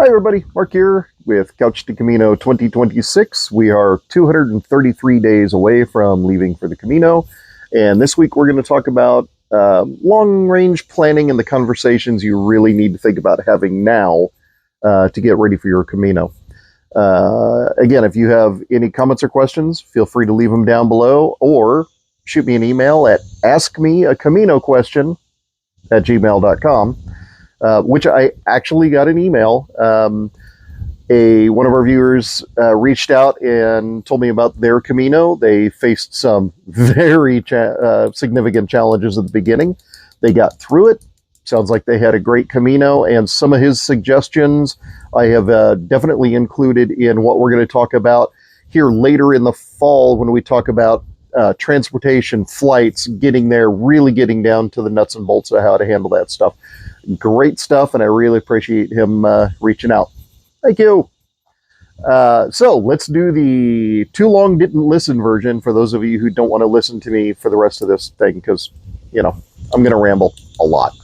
Hi everybody, Mark here with Couch to Camino 2026. We are 233 days away from leaving for the Camino, and this week we're going to talk about long-range planning and the conversations you really need to think about having now to get ready for your Camino. Again, if you have any comments or questions, feel free to leave them down below or shoot me an email at askmeaCaminoquestion@gmail.com. Which I actually got an email. One of our viewers reached out and told me about their Camino. They faced some very significant challenges at the beginning. They got through it. Sounds like they had a great Camino, and some of his suggestions I have definitely included in what we're going to talk about here later in the fall when we talk about transportation, flights, getting there, really getting down to the nuts and bolts of how to handle that stuff. Great stuff, and I really appreciate him reaching out. Thank you. So let's do the too long didn't listen version for those of you who don't want to listen to me for the rest of this thing, because, you know, I'm going to ramble a lot.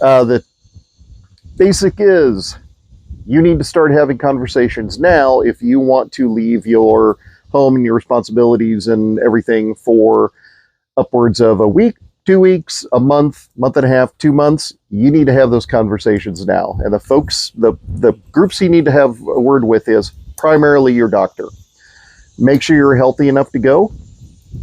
The basic is you need to start having conversations now if you want to leave your home and your responsibilities and everything for upwards of a week, 2 weeks, a month, month and a half, 2 months. You need to have those conversations now. And the folks, the groups you need to have a word with is primarily your doctor. Make sure you're healthy enough to go.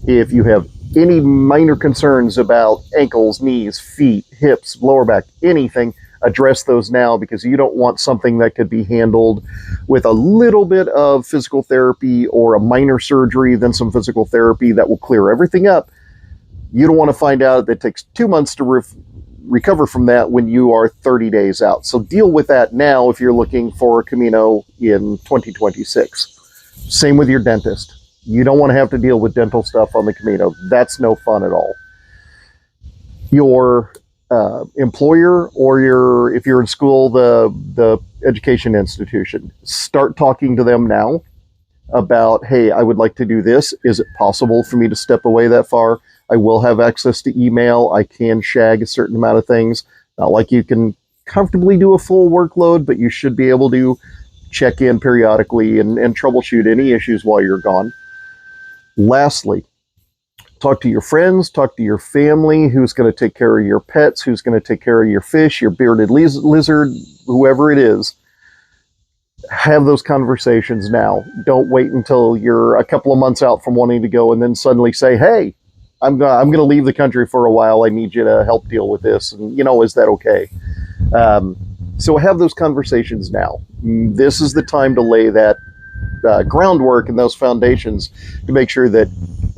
If you have any minor concerns about ankles, knees, feet, hips, lower back, anything, address those now, because you don't want something that could be handled with a little bit of physical therapy or a minor surgery, then some physical therapy that will clear everything up. You don't want to find out that it takes 2 months to recover from that when you are 30 days out. So deal with that now if you're looking for a Camino in 2026. Same with your dentist. You don't want to have to deal with dental stuff on the Camino. That's no fun at all. Your employer, or if you're in school, the education institution, start talking to them now about, hey, I would like to do this. Is it possible for me to step away that far? I will have access to email. I can shag a certain amount of things. Not like you can comfortably do a full workload, but you should be able to check in periodically and troubleshoot any issues while you're gone. Lastly, talk to your friends, talk to your family, who's going to take care of your pets, who's going to take care of your fish, your bearded lizard, whoever it is. Have those conversations now. Don't wait until you're a couple of months out from wanting to go and then suddenly say, hey, I'm going to leave the country for a while. I need you to help deal with this. And, you know, is that okay? So have those conversations now. This is the time to lay that groundwork and those foundations to make sure that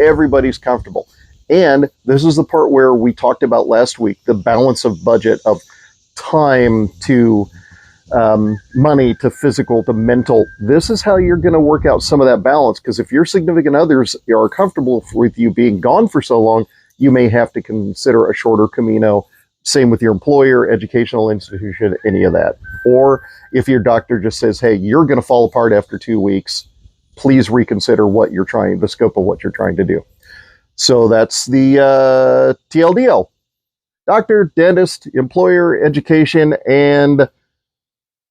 everybody's comfortable. And this is the part where we talked about last week, the balance of budget, of time to money to physical to mental. This is how you're going to work out some of that balance, because if your significant others are comfortable with you being gone for so long, you may have to consider a shorter Camino. Same with your employer, educational institution, any of that. Or if your doctor just says, hey, you're going to fall apart after 2 weeks, please reconsider the scope of what you're trying to do. So that's the TLDL. Doctor, dentist, employer, education, and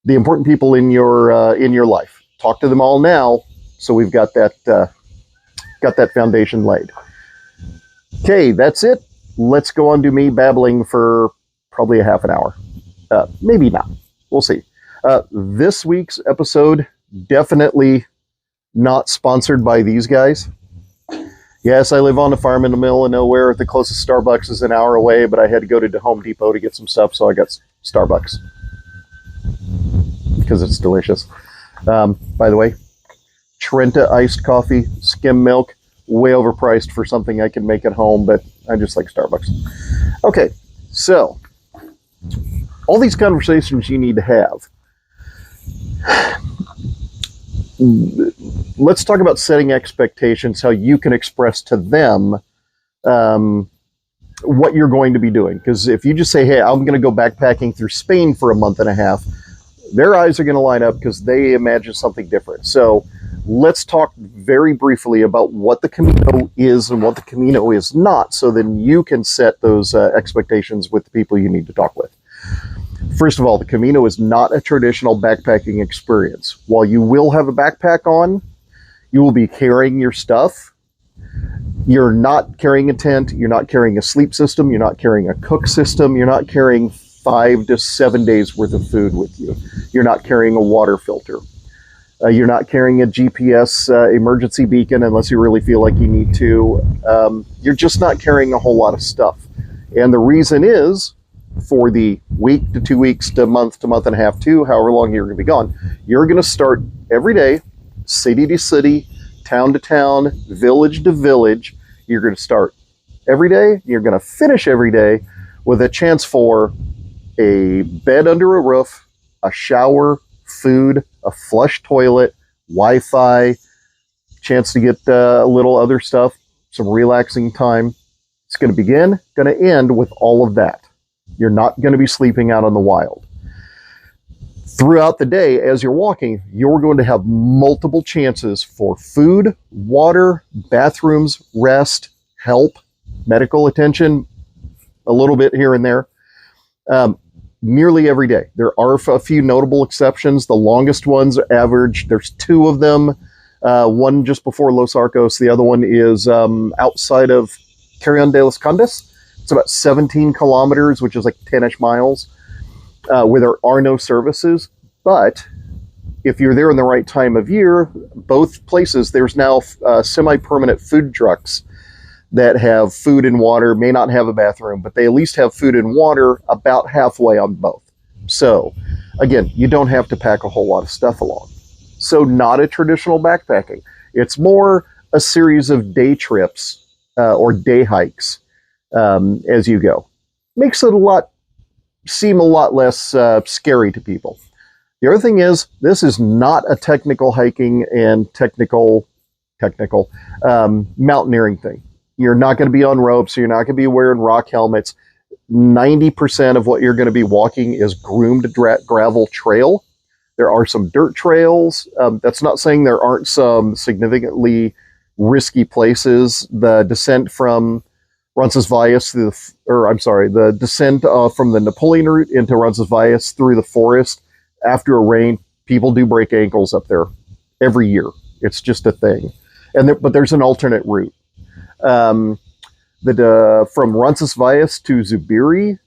the important people in your life. Talk to them all now, so we've got that foundation laid. Okay, that's it. Let's go on to me babbling for probably a half an hour. Maybe not. We'll see. This week's episode, definitely not sponsored by these guys. Yes, I live on a farm in the middle of nowhere. The closest Starbucks is an hour away, but I had to go to Home Depot to get some stuff, so I got Starbucks. Because it's delicious. By the way, Trenta iced coffee, skim milk, way overpriced for something I can make at home, but I just like Starbucks. Okay, so all these conversations you need to have. Let's talk about setting expectations, how you can express to them what you're going to be doing. Because if you just say, hey, I'm going to go backpacking through Spain for a month and a half, their eyes are going to line up because they imagine something different. So let's talk very briefly about what the Camino is and what the Camino is not, so then you can set those expectations with the people you need to talk with. First of all, the Camino is not a traditional backpacking experience. While you will have a backpack on, you will be carrying your stuff. You're not carrying a tent. You're not carrying a sleep system. You're not carrying a cook system. You're not carrying 5 to 7 days worth of food with you. You're not carrying a water filter. You're not carrying a GPS emergency beacon unless you really feel like you need to. You're just not carrying a whole lot of stuff. And the reason is, for the week to 2 weeks to month and a half to however long you're going to be gone, you're going to start every day, city to city, town to town, village to village. You're going to start every day. You're going to finish every day with a chance for a bed under a roof, a shower, food, a flush toilet, Wi-Fi, chance to get a little other stuff, some relaxing time. It's going to begin, going to end with all of that. You're not going to be sleeping out in the wild. Throughout the day, as you're walking, you're going to have multiple chances for food, water, bathrooms, rest, help, medical attention, a little bit here and there. Nearly every day. There are a few notable exceptions. The longest ones are average. There's 2 of them. One just before Los Arcos. The other one is outside of Carrion de los Condes. It's about 17 kilometers, which is like 10-ish miles, where there are no services. But if you're there in the right time of year, both places, there's now semi-permanent food trucks that have food and water, may not have a bathroom, but they at least have food and water about halfway on both. So, again, you don't have to pack a whole lot of stuff along. So, not a traditional backpacking. It's more a series of day trips or day hikes as you go. Makes it seem a lot less scary to people. The other thing is, this is not a technical hiking and technical mountaineering thing. You're not going to be on ropes. You're not going to be wearing rock helmets. 90% of what you're going to be walking is groomed gravel trail. There are some dirt trails. That's not saying there aren't some significantly risky places. The descent from Roncesvalles the descent from the Napoleon route into Roncesvalles through the forest after a rain, people do break ankles up there every year. It's just a thing. But there's an alternate route. From Roncesvalles to Zubiri,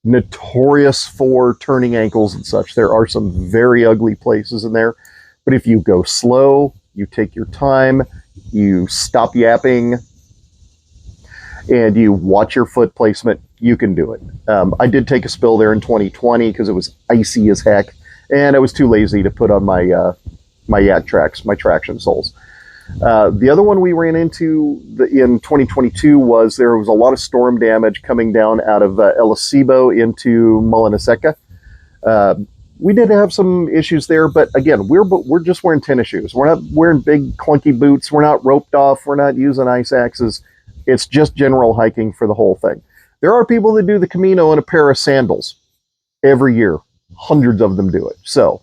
notorious for turning ankles and such. There are some very ugly places in there, but if you go slow, you take your time, you stop yapping, and you watch your foot placement, you can do it. I did take a spill there in 2020 because it was icy as heck, and I was too lazy to put on my yak tracks, my traction soles. The other one we ran into in 2022 was there was a lot of storm damage coming down out of El Acebo into Meseta. We did have some issues there, but again, we're just wearing tennis shoes. We're not wearing big clunky boots. We're not roped off. We're not using ice axes. It's just general hiking for the whole thing. There are people that do the Camino in a pair of sandals every year. Hundreds of them do it. So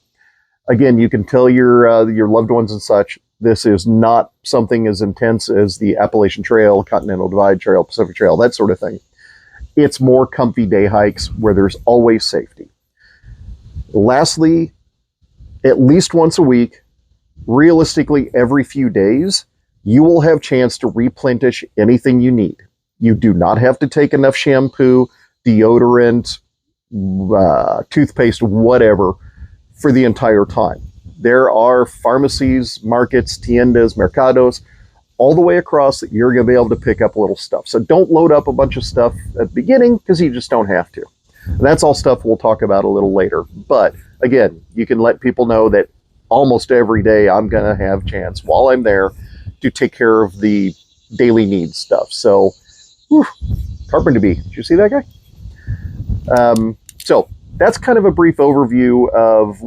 again, you can tell your loved ones and such, this is not something as intense as the Appalachian Trail, Continental Divide Trail, Pacific Trail, that sort of thing. It's more comfy day hikes where there's always safety. Lastly, at least once a week, realistically every few days, you will have chance to replenish anything you need. You do not have to take enough shampoo, deodorant, toothpaste, whatever, for the entire time. There are pharmacies, markets, tiendas, mercados, all the way across that you're going to be able to pick up a little stuff. So don't load up a bunch of stuff at the beginning because you just don't have to. And that's all stuff we'll talk about a little later. But again, you can let people know that almost every day I'm going to have chance while I'm there to take care of the daily needs stuff. So, Carpenter Bee, did you see that guy? So that's kind of a brief overview of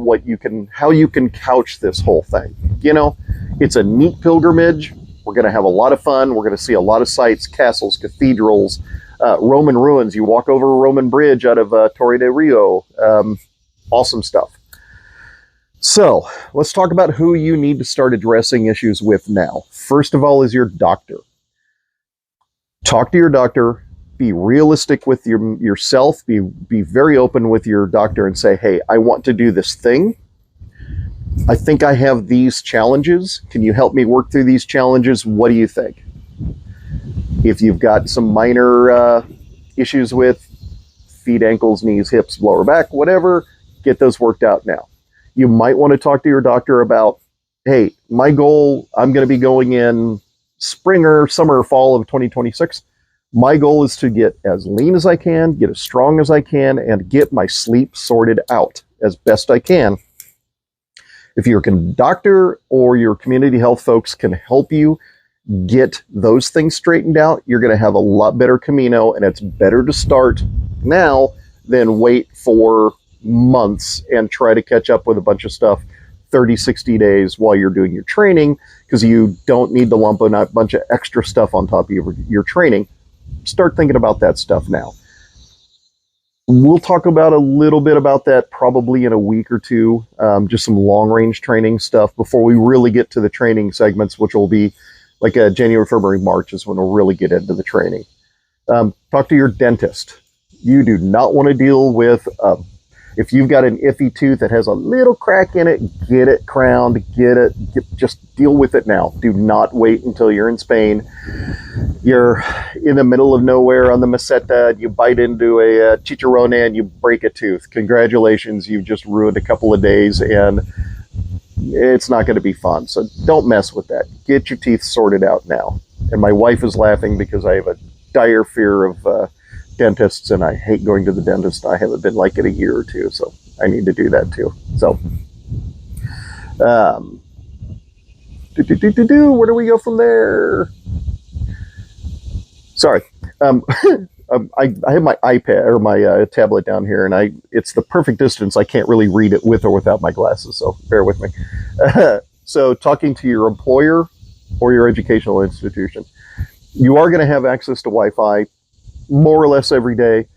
how you can couch this whole thing. You know, it's a neat pilgrimage. We're going to have a lot of fun. We're going to see a lot of sights, castles, cathedrals, Roman ruins. You walk over a Roman bridge out of Torre del Rio. Awesome stuff. So let's talk about who you need to start addressing issues with now. First of all is your doctor. Talk to your doctor. be realistic with yourself, be very open with your doctor and say, hey, I want to do this thing. I think I have these challenges. Can you help me work through these challenges? What do you think? If you've got some minor issues with feet, ankles, knees, hips, lower back, whatever, get those worked out now. You might want to talk to your doctor about, hey, my goal, I'm going to be going in spring or summer or fall of 2026. My goal is to get as lean as I can, get as strong as I can, and get my sleep sorted out as best I can. If your doctor or your community health folks can help you get those things straightened out, you're going to have a lot better Camino, and it's better to start now than wait for months and try to catch up with a bunch of stuff 30, 60 days while you're doing your training, because you don't need to lump in a bunch of extra stuff on top of your training. Start thinking about that stuff now. We'll talk about a little bit about that probably in a week or two, just some long-range training stuff before we really get to the training segments, which will be like January, February, March is when we'll really get into the training. Talk to your dentist. You do not want to deal with, if you've got an iffy tooth that has a little crack in it, get it crowned, just deal with it now. Do not wait until you're in Spain. You're in the middle of nowhere on the Meseta, you bite into a chicharrone and you break a tooth. Congratulations, you've just ruined a couple of days and it's not going to be fun. So don't mess with that. Get your teeth sorted out now. And my wife is laughing because I have a dire fear of dentists, and I hate going to the dentist. I haven't been like it a year or two, so I need to do that too. So, where do we go from there? Sorry. I have my iPad or my tablet down here, and it's the perfect distance. I can't really read it with or without my glasses, so bear with me. So talking to your employer or your educational institution, you are going to have access to Wi-Fi more or less every day.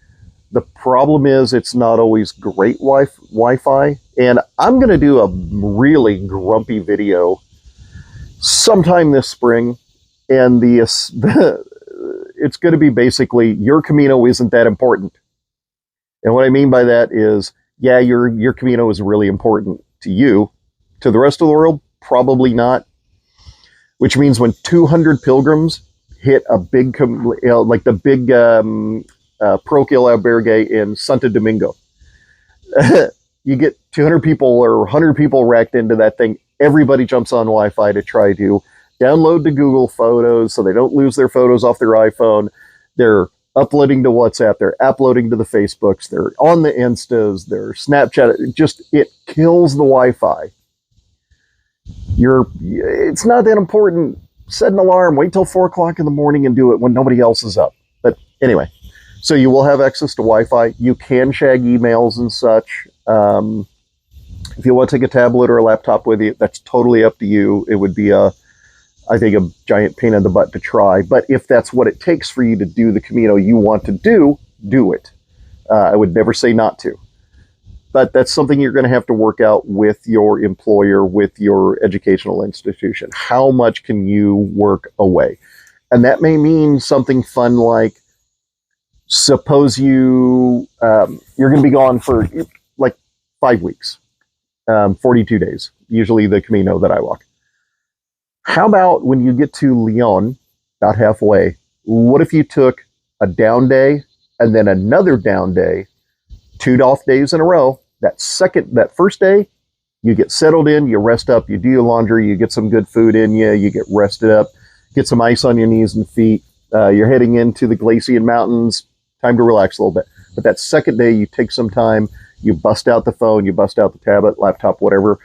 The problem is it's not always great Wi-Fi, and I'm going to do a really grumpy video sometime this spring, and it's going to be basically your Camino isn't that important. And what I mean by that is, yeah, your Camino is really important to you. To the rest of the world, probably not. Which means when 200 pilgrims hit a big, like the big parochial albergue in Santo Domingo, you get 200 people or 100 people racked into that thing. Everybody jumps on Wi-Fi to try to download to Google Photos so they don't lose their photos off their iPhone. They're uploading to WhatsApp. They're uploading to the Facebooks. They're on the Instas. They're Snapchat. It kills the Wi-Fi. It's not that important. Set an alarm. Wait till 4 o'clock in the morning and do it when nobody else is up. But anyway, so you will have access to Wi-Fi. You can shag emails and such. If you want to take a tablet or a laptop with you, that's totally up to you. It would be I think, a giant pain in the butt to try. But if that's what it takes for you to do the Camino you want to do it. I would never say not to. But that's something you're going to have to work out with your employer, with your educational institution. How much can you work away? And that may mean something fun like, suppose you're going to be gone for like 5 weeks, 42 days, usually the Camino that I walk. How about when you get to Leon, about halfway, what if you took a down day and then another down day, 2 off days in a row? That first day, you get settled in, you rest up, you do your laundry, you get some good food in you, you get rested up, get some ice on your knees and feet. You're heading into the Glacian Mountains, time to relax a little bit. But that second day, you take some time, you bust out the phone, you bust out the tablet, laptop, whatever,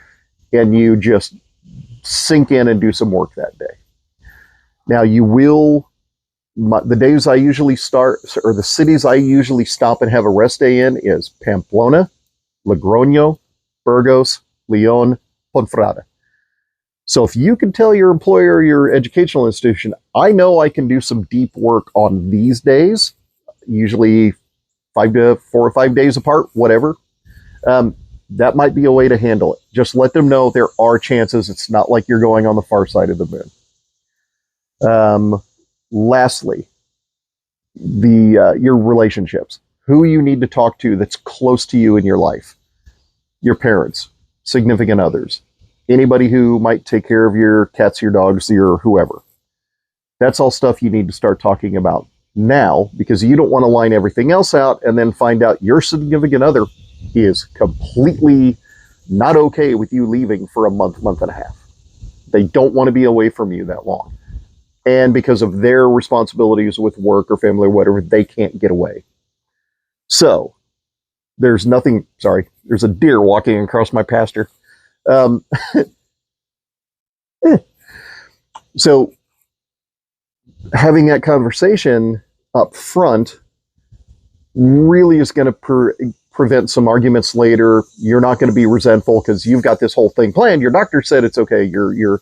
and you just sink in and do some work that day. Now the days I usually start, or the cities I usually stop and have a rest day in is Pamplona, Logroño, Burgos, Leon, Ponferrada. So if you can tell your employer or your educational institution, I know I can do some deep work on these days, usually 4 or 5 days apart, whatever, that might be a way to handle it. Just let them know there are chances. It's not like you're going on the far side of the moon. Lastly, your relationships, who you need to talk to that's close to you in your life, your parents, significant others, anybody who might take care of your cats, your dogs, your whoever. That's all stuff you need to start talking about now, because you don't want to line everything else out and then find out your significant other is completely not okay with you leaving for a month, month and a half. They don't want to be away from you that long. And because of their responsibilities with work or family or whatever, they can't get away. So there's a deer walking across my pasture. So having that conversation up front really is going to prevent some arguments later. You're not going to be resentful because you've got this whole thing planned. Your doctor said it's okay. Your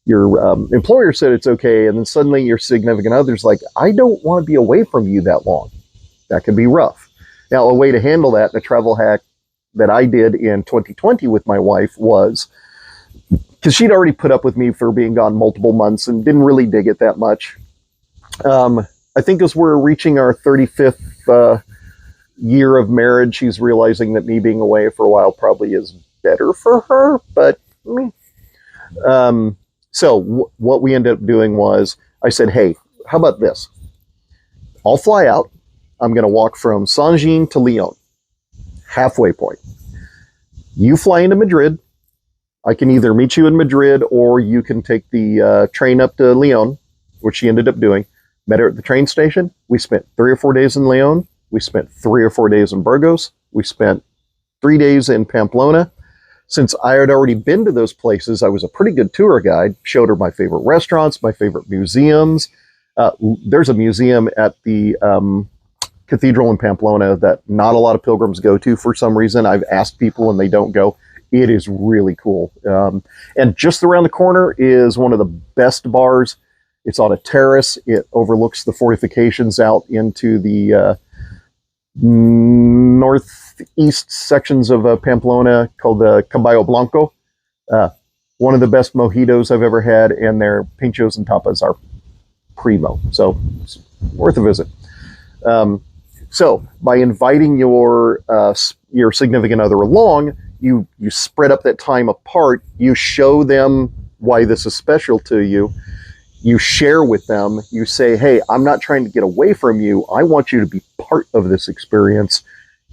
employer said it's okay. And then suddenly your significant other's like, I don't want to be away from you that long. That can be rough. Now, a way to handle that, the travel hack that I did in 2020 with my wife was, because she'd already put up with me for being gone multiple months and didn't really dig it that much. I think as we're reaching our 35th year of marriage, she's realizing that me being away for a while probably is better for her. But so what we ended up doing was, I said, hey, how about this? I'll fly out. I'm going to walk from Saint-Jean to Lyon, halfway point. You fly into Madrid. I can either meet you in Madrid or you can take the train up to Lyon, which she ended up doing. Met her at the train station. We spent 3 or 4 days in Lyon. We spent 3 or 4 days in Burgos. We spent 3 days in Pamplona. Since I had already been to those places, I was a pretty good tour guide. Showed her my favorite restaurants, my favorite museums. There's a museum at the cathedral in Pamplona that not a lot of pilgrims go to for some reason. I've asked people and they don't go. It is really cool. And just around the corner is one of the best bars. It's on a terrace. It overlooks the fortifications out into the northeast sections of Pamplona, called the Caballo Blanco. One of the best mojitos I've ever had, and their pinchos and tapas are primo. So it's worth a visit. So by inviting your significant other along, you spread up that time apart. You show them why this is special to you. You share with them. You say, hey, I'm not trying to get away from you. I want you to be part of this experience.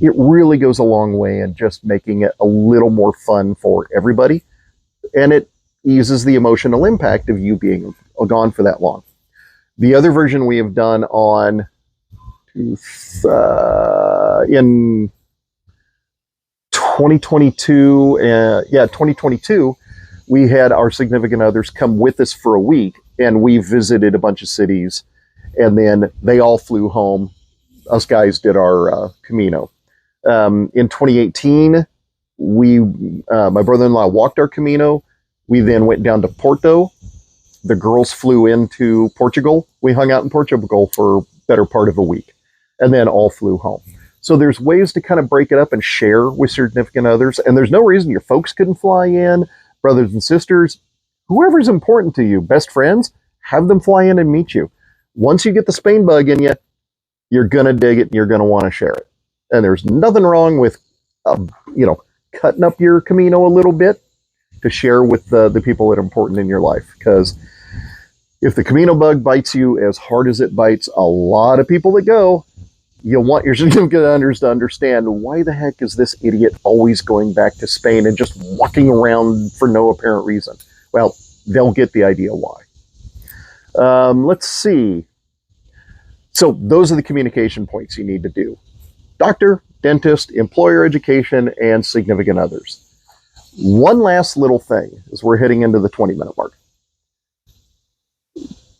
It really goes a long way in just making it a little more fun for everybody. And it eases the emotional impact of you being gone for that long. The other version we have done in 2022, 2022, we had our significant others come with us for a week, and we visited a bunch of cities, and then they all flew home. Us guys did our Camino. In 2018, my brother-in-law walked our Camino. We then went down to Porto. The girls flew into Portugal. We hung out in Portugal for better part of a week, and then all flew home. So there's ways to kind of break it up and share with significant others, and there's no reason your folks couldn't fly in, brothers and sisters, whoever's important to you, best friends, have them fly in and meet you. Once you get the Spain bug in you, you're going to dig it and you're going to want to share it. And there's nothing wrong with, cutting up your Camino a little bit to share with the people that are important in your life. Because if the Camino bug bites you as hard as it bites a lot of people that go, you'll want your significant others to understand, why the heck is this idiot always going back to Spain and just walking around for no apparent reason? Well, they'll get the idea why. Let's see. So those are the communication points you need to do. Doctor, dentist, employer, education, and significant others. One last little thing as we're heading into the 20-minute mark.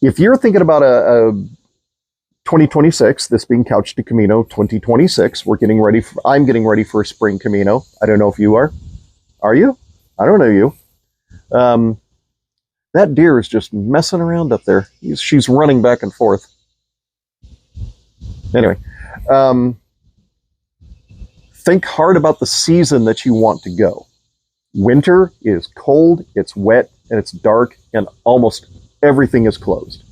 If you're thinking about a 2026, this being Couch to Camino 2026, I'm getting ready for a spring Camino. I don't know if you are. Are you? I don't know you. That deer is just messing around up there. She's running back and forth. Anyway, think hard about the season that you want to go. Winter is cold, it's wet, and it's dark, and almost everything is closed.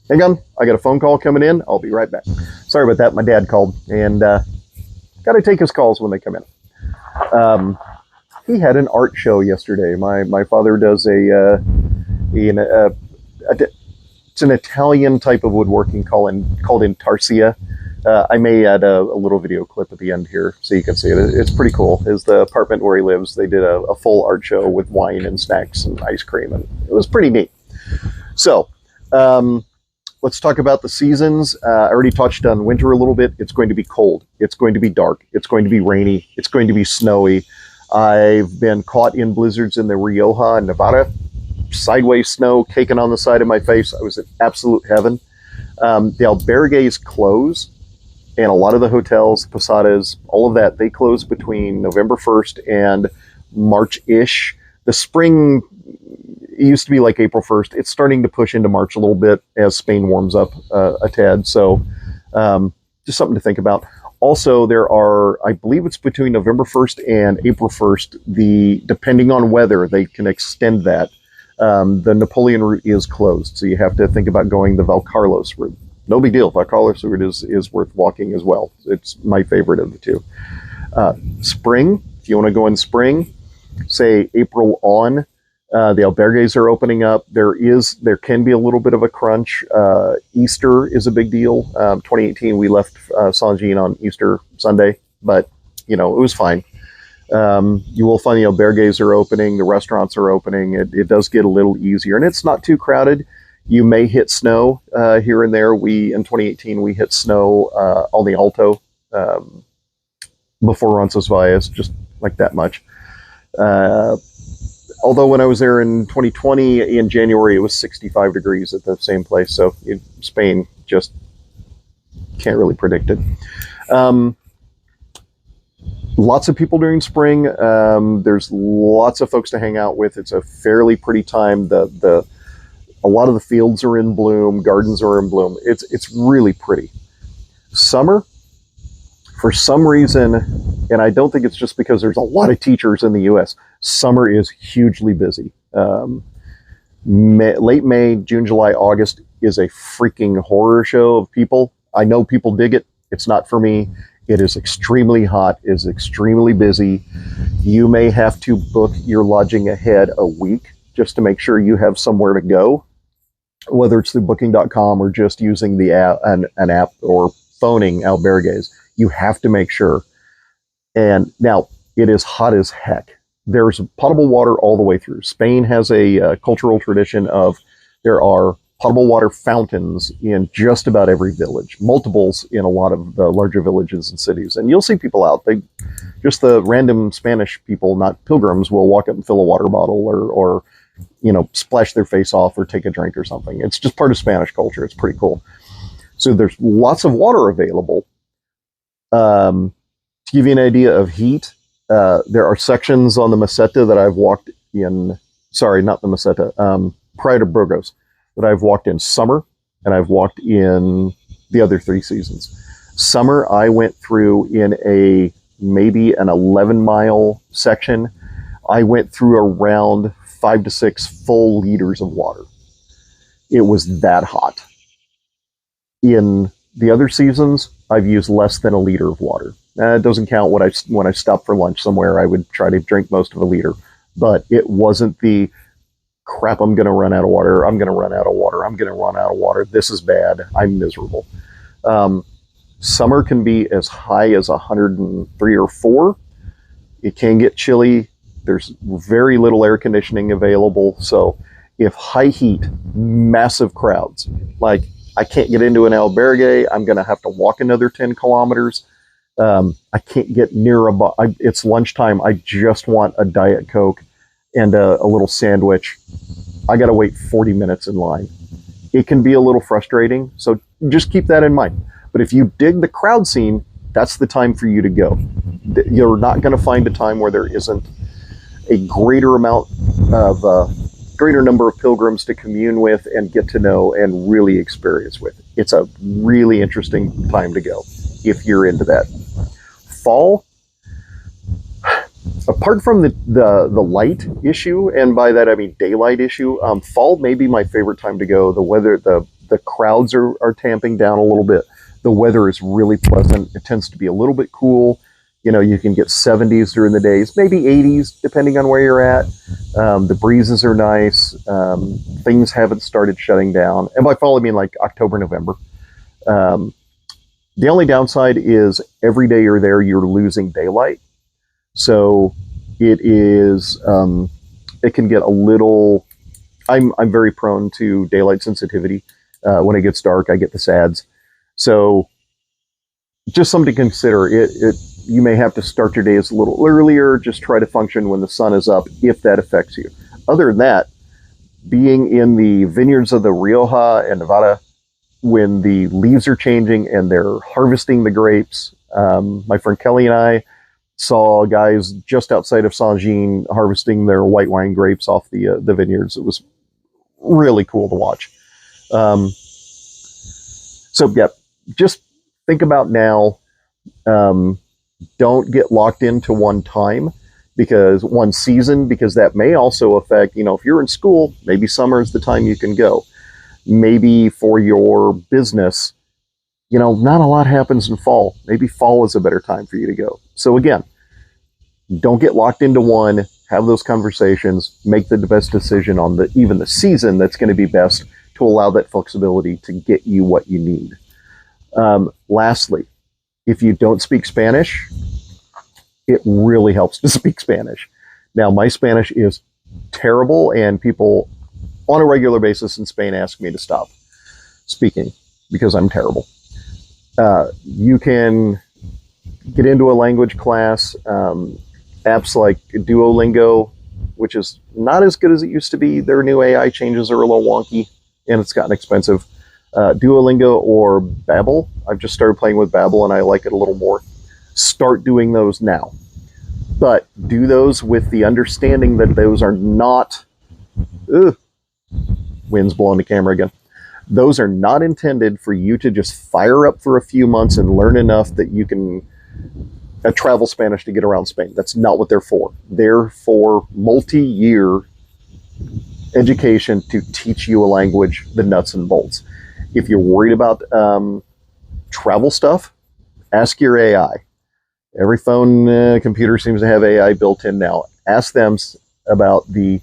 hang on, I got a phone call coming in. I'll be right back. Sorry about that. My dad called, and got to take his calls when they come in. He had an art show yesterday. My father does it's an Italian type of woodworking called intarsia. I may add a little video clip at the end here so you can see it. It's pretty cool. Is the apartment where he lives, they did a full art show with wine and snacks and ice cream, and it was pretty neat. So let's talk about the seasons. I already touched on winter a little bit. It's going to be cold. It's going to be dark. It's going to be rainy. It's going to be snowy. I've been caught in blizzards in the Rioja in Nevada. Sideways snow caking on the side of my face. I was in absolute heaven. The albergues close, and a lot of the hotels, posadas, all of that, they close between November 1st and March-ish. The spring, it used to be like April 1st. It's starting to push into March a little bit as Spain warms up a tad. So just something to think about. Also, there are, I believe it's between November 1st and April 1st, depending on weather, they can extend that. The Napoleon route is closed, so you have to think about going the Valcarlos route. No big deal. Valcarlos route is worth walking as well. It's my favorite of the two. Spring, if you want to go in spring, say April on, the albergues are opening up. There can be a little bit of a crunch. Easter is a big deal. 2018, we left Saint-Jean on Easter Sunday, but it was fine. You will find the albergues are opening, the restaurants are opening. It does get a little easier, and it's not too crowded. You may hit snow here and there. In 2018, we hit snow on the Alto before Roncesvalles, just like that much. Although when I was there in 2020, in January, it was 65 degrees at the same place. So in Spain, just can't really predict it. Lots of people during spring. There's lots of folks to hang out with. It's a fairly pretty time. A lot of the fields are in bloom, gardens are in bloom. It's really pretty. Summer, for some reason, and I don't think it's just because there's a lot of teachers in the U.S., summer is hugely busy. Late May, June, July, August is a freaking horror show of people. I know people dig it. It's not for me. It is extremely hot, is extremely busy. You may have to book your lodging ahead a week just to make sure you have somewhere to go, whether it's through booking.com or just using the app, an app, or phoning albergues. You have to make sure. And now, it is hot as heck. There's potable water all the way through. Spain has a cultural tradition of there are potable water fountains in just about every village, multiples in a lot of the larger villages and cities. And you'll see people out. Just the random Spanish people, not pilgrims, will walk up and fill a water bottle or splash their face off or take a drink or something. It's just part of Spanish culture. It's pretty cool. So there's lots of water available. To give you an idea of heat, there are sections on the Meseta that I've walked in. Sorry, not the Meseta. Prior to Burgos, that I've walked in summer, and I've walked in the other 3 seasons. Summer, I went through in maybe an 11-mile section. I went through around 5 to 6 full liters of water. It was that hot. In the other seasons, I've used less than a liter of water. It doesn't count when I stopped for lunch somewhere. I would try to drink most of a liter, but it wasn't the crap, I'm going to run out of water. I'm going to run out of water. I'm going to run out of water. This is bad. I'm miserable. Summer can be as high as 103 or 4. It can get chilly. There's very little air conditioning available. So if high heat, massive crowds, like I can't get into an albergue, I'm going to have to walk another 10 kilometers. I can't get near it's lunchtime. I just want a Diet Coke and a little sandwich. I got to wait 40 minutes in line. It can be a little frustrating, so just keep that in mind. But if you dig the crowd scene, that's the time for you to go. You're not going to find a time where there isn't a greater number of pilgrims to commune with and get to know and really experience with. It's a really interesting time to go if you're into that. Fall, apart from the light issue, and by that I mean daylight issue, fall may be my favorite time to go. The weather, the The crowds are tamping down a little bit. The weather is really pleasant. It tends to be a little bit cool. You can get 70s during the days, maybe 80s, depending on where you're at. The breezes are nice. Things haven't started shutting down. And by fall, I mean like October, November. The only downside is every day you're there, you're losing daylight. So it is, it can get a little, I'm very prone to daylight sensitivity. When it gets dark, I get the SADS. So just something to consider. You may have to start your days a little earlier, just try to function when the sun is up, if that affects you. Other than that, being in the vineyards of the Rioja and Nevada, when the leaves are changing and they're harvesting the grapes, my friend Kelly and I saw guys just outside of Saint-Jean harvesting their white wine grapes off the vineyards. It was really cool to watch. So yeah, just think about now. Don't get locked into one time, because one season, because that may also affect, if you're in school, maybe summer is the time you can go. Maybe for your business, not a lot happens in fall. Maybe fall is a better time for you to go. So again, don't get locked into one, have those conversations, make the best decision on even the season that's going to be best to allow that flexibility to get you what you need. Lastly, if you don't speak Spanish, it really helps to speak Spanish. Now, my Spanish is terrible, and people on a regular basis in Spain ask me to stop speaking because I'm terrible. You can get into a language class. Apps like Duolingo, which is not as good as it used to be. Their new AI changes are a little wonky, and it's gotten expensive. Duolingo or Babbel. I've just started playing with Babbel, and I like it a little more. Start doing those now. But do those with the understanding that those are not... wind's blowing the camera again. Those are not intended for you to just fire up for a few months and learn enough that you can travel Spanish to get around Spain. That's not what they're for. They're for multi-year education to teach you a language, the nuts and bolts. If you're worried about travel stuff, ask your AI. Every phone computer seems to have AI built in now. Ask them about the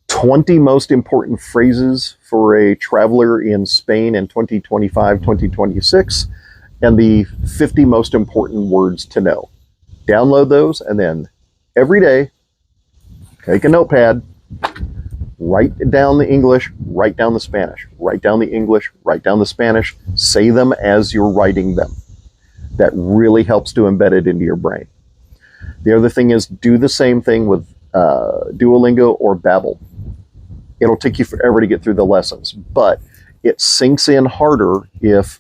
20 most important phrases for a traveler in Spain in 2025, 2026, and the 50 most important words to know. Download those, and then every day, take a notepad, write down the English, write down the Spanish, write down the English, write down the Spanish, say them as you're writing them. That really helps to embed it into your brain. The other thing is, do the same thing with Duolingo or Babbel. It'll take you forever to get through the lessons, but it sinks in harder if,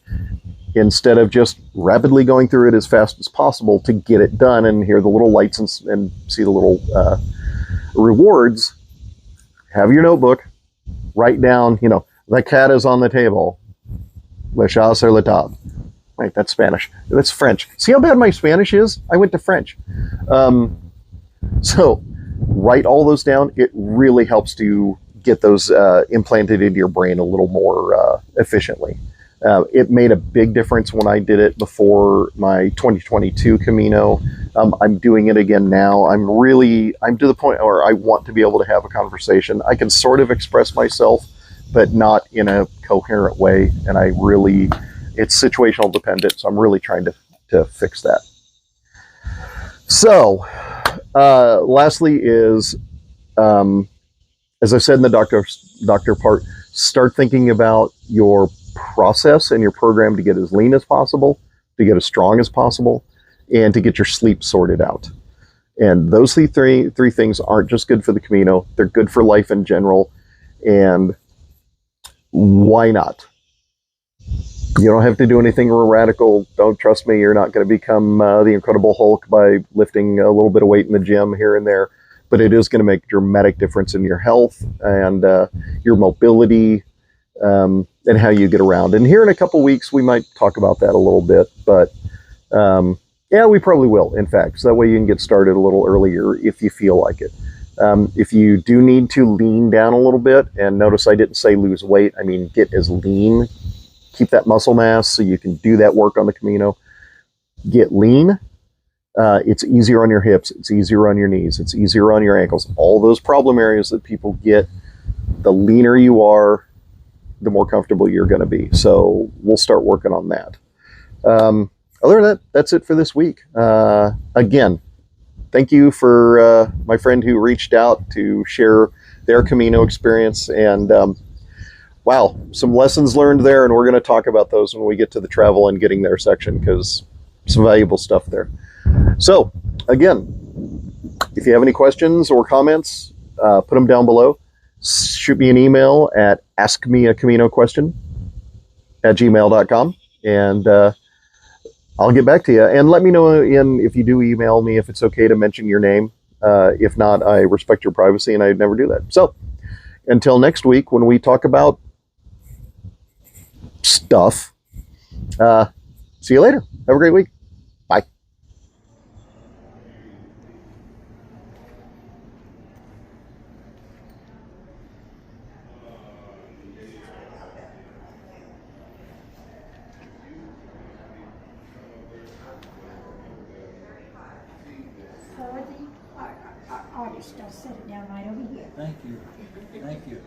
instead of just rapidly going through it as fast as possible to get it done and hear the little lights and see the little rewards, have your notebook, write down, the cat is on the table. Le chat sur la table. Wait, that's Spanish. That's French. See how bad my Spanish is? I went to French. So write all those down. It really helps to get those implanted into your brain a little more efficiently. It made a big difference when I did it before my 2022 Camino. I'm doing it again now. I'm to the point where I want to be able to have a conversation. I can sort of express myself, but not in a coherent way. And it's situational dependent. So I'm really trying to fix that. So lastly is, as I said in the doctor part, start thinking about your process and your program to get as lean as possible, to get as strong as possible, and to get your sleep sorted out. And those three things aren't just good for the Camino, they're good for life in general. And why not? You don't have to do anything radical. Don't trust me, you're not going to become the Incredible Hulk by lifting a little bit of weight in the gym here and there. But it is going to make a dramatic difference in your health and your mobility, and how you get around. And here in a couple weeks, we might talk about that a little bit, but yeah, we probably will, in fact. So that way you can get started a little earlier if you feel like it. If you do need to lean down a little bit, and notice I didn't say lose weight, I mean get as lean, keep that muscle mass so you can do that work on the Camino. Get lean. It's easier on your hips, it's easier on your knees, it's easier on your ankles. All those problem areas that people get, the leaner you are, the more comfortable you're going to be. So we'll start working on that. Other than that, that's it for this week. Again, thank you for my friend who reached out to share their Camino experience. And wow, some lessons learned there. And we're going to talk about those when we get to the travel and getting there section, because some valuable stuff there. So again, if you have any questions or comments, put them down below. Shoot me an email at askmeacaminoquestion@gmail.com, and I'll get back to you. And let me know if you do email me if it's okay to mention your name. If not, I respect your privacy and I'd never do that. So until next week when we talk about stuff, see you later. Have a great week. Bye. For the artist, I'll set it down right over here. Thank you. Thank you.